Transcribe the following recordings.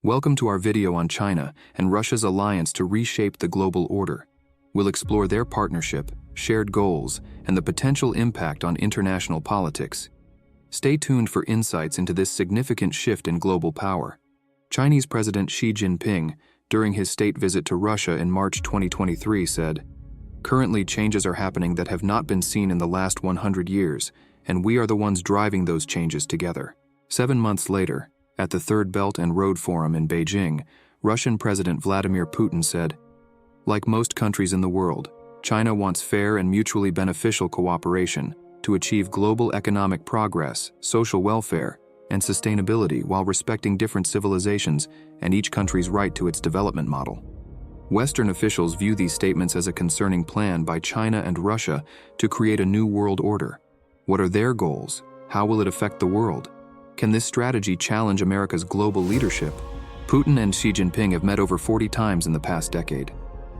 Welcome to our video on China and Russia's alliance to reshape the global order. We'll explore their partnership, shared goals, and the potential impact on international politics. Stay tuned for insights into this significant shift in global power. Chinese President Xi Jinping, during his state visit to Russia in March 2023, said, "Currently, changes are happening that have not been seen in the last 100 years, and we are the ones driving those changes together." 7 months later, at the Third Belt and Road Forum in Beijing, Russian President Vladimir Putin said, "Like most countries in the world, China wants fair and mutually beneficial cooperation to achieve global economic progress, social welfare, and sustainability while respecting different civilizations and each country's right to its development model." Western officials view these statements as a concerning plan by China and Russia to create a new world order. What are their goals? How will it affect the world? Can this strategy challenge America's global leadership? Putin and Xi Jinping have met over 40 times in the past decade.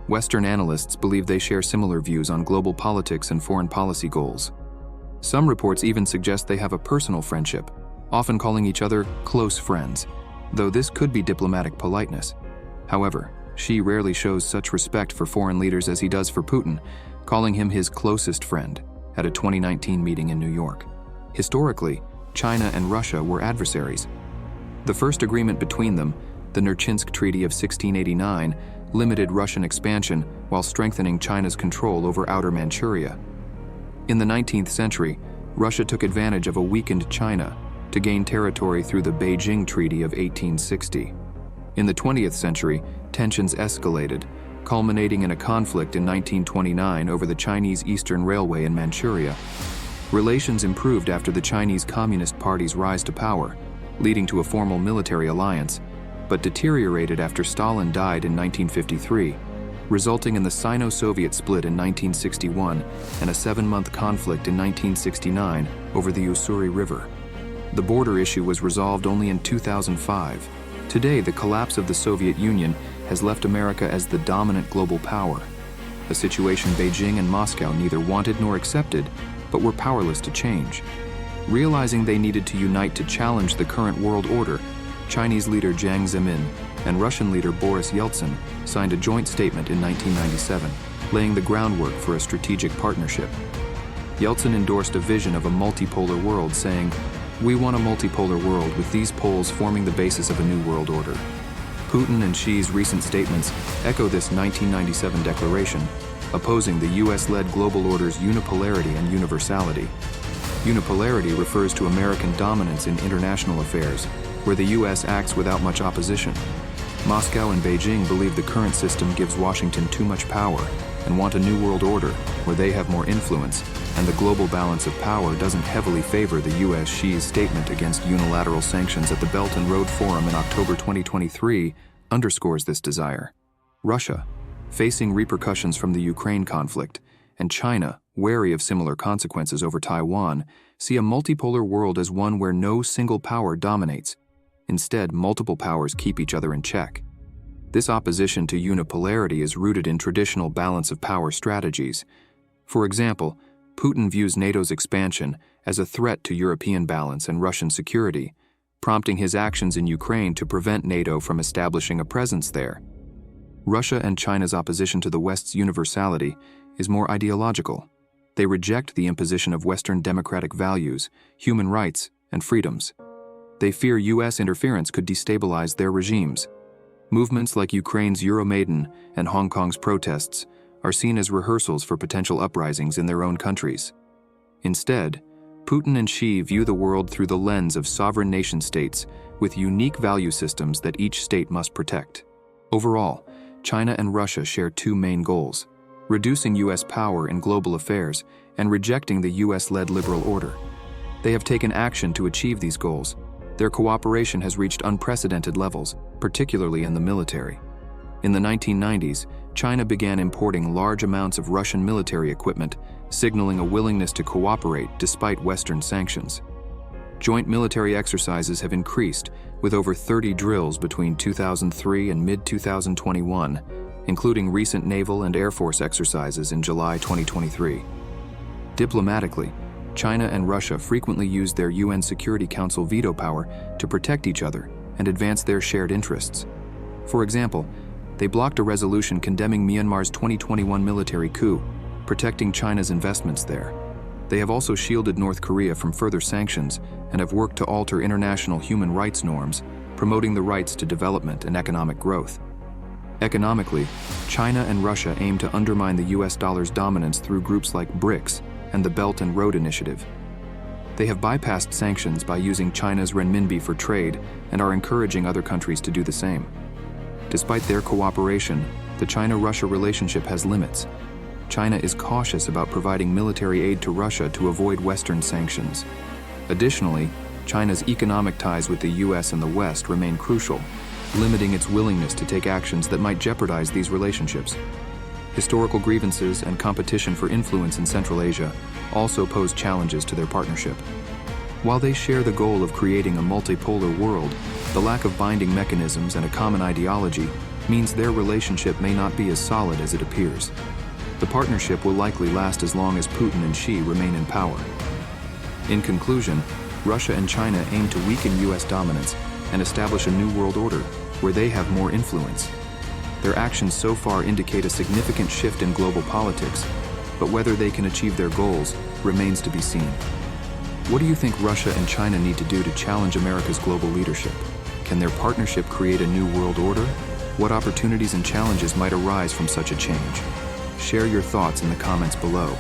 Western analysts believe they share similar views on global politics and foreign policy goals. Some reports even suggest they have a personal friendship, often calling each other close friends, though this could be diplomatic politeness. However, Xi rarely shows such respect for foreign leaders as he does for Putin, calling him his closest friend at a 2019 meeting in New York. Historically, China and Russia were adversaries. The first agreement between them, the Nerchinsk Treaty of 1689, limited Russian expansion while strengthening China's control over outer Manchuria. In the 19th century, Russia took advantage of a weakened China to gain territory through the Beijing Treaty of 1860. In the 20th century, tensions escalated, culminating in a conflict in 1929 over the Chinese Eastern Railway in Manchuria. Relations improved after the Chinese Communist Party's rise to power, leading to a formal military alliance, but deteriorated after Stalin died in 1953, resulting in the Sino-Soviet split in 1961 and a 7-month conflict in 1969 over the Ussuri River. The border issue was resolved only in 2005. Today, the collapse of the Soviet Union has left America as the dominant global power, a situation Beijing and Moscow neither wanted nor accepted, but were powerless to change. Realizing they needed to unite to challenge the current world order, Chinese leader Jiang Zemin and Russian leader Boris Yeltsin signed a joint statement in 1997, laying the groundwork for a strategic partnership. Yeltsin endorsed a vision of a multipolar world, saying, "We want a multipolar world with these poles forming the basis of a new world order." Putin and Xi's recent statements echo this 1997 declaration, opposing the US-led global order's unipolarity and universality. Unipolarity refers to American dominance in international affairs, where the US acts without much opposition. Moscow and Beijing believe the current system gives Washington too much power and want a new world order where they have more influence, and the global balance of power doesn't heavily favor the US. Xi's statement against unilateral sanctions at the Belt and Road Forum in October 2023 underscores this desire. Russia, facing repercussions from the Ukraine conflict, and China, wary of similar consequences over Taiwan, see a multipolar world as one where no single power dominates. Instead, multiple powers keep each other in check. This opposition to unipolarity is rooted in traditional balance of power strategies. For example, Putin views NATO's expansion as a threat to European balance and Russian security, prompting his actions in Ukraine to prevent NATO from establishing a presence there. Russia and China's opposition to the West's universality is more ideological. They reject the imposition of Western democratic values, human rights, and freedoms. They fear US interference could destabilize their regimes. Movements like Ukraine's Euromaidan and Hong Kong's protests are seen as rehearsals for potential uprisings in their own countries. Instead, Putin and Xi view the world through the lens of sovereign nation-states with unique value systems that each state must protect. Overall, China and Russia share two main goals: reducing US power in global affairs and rejecting the US-led liberal order. They have taken action to achieve these goals. Their cooperation has reached unprecedented levels, particularly in the military. In the 1990s, China began importing large amounts of Russian military equipment, signaling a willingness to cooperate despite Western sanctions. Joint military exercises have increased, with over 30 drills between 2003 and mid-2021, including recent naval and Air Force exercises in July 2023. Diplomatically, China and Russia frequently use their UN Security Council veto power to protect each other and advance their shared interests. For example, they blocked a resolution condemning Myanmar's 2021 military coup, protecting China's investments there. They have also shielded North Korea from further sanctions and have worked to alter international human rights norms, promoting the rights to development and economic growth. Economically, China and Russia aim to undermine the US dollar's dominance through groups like BRICS and the Belt and Road Initiative. They have bypassed sanctions by using China's renminbi for trade and are encouraging other countries to do the same. Despite their cooperation, the China-Russia relationship has limits. China is cautious about providing military aid to Russia to avoid Western sanctions. Additionally, China's economic ties with the US and the West remain crucial, limiting its willingness to take actions that might jeopardize these relationships. Historical grievances and competition for influence in Central Asia also pose challenges to their partnership. While they share the goal of creating a multipolar world, the lack of binding mechanisms and a common ideology means their relationship may not be as solid as it appears. The partnership will likely last as long as Putin and Xi remain in power. In conclusion, Russia and China aim to weaken US dominance and establish a new world order where they have more influence. Their actions so far indicate a significant shift in global politics, but whether they can achieve their goals remains to be seen. What do you think Russia and China need to do to challenge America's global leadership? Can their partnership create a new world order? What opportunities and challenges might arise from such a change? Share your thoughts in the comments below.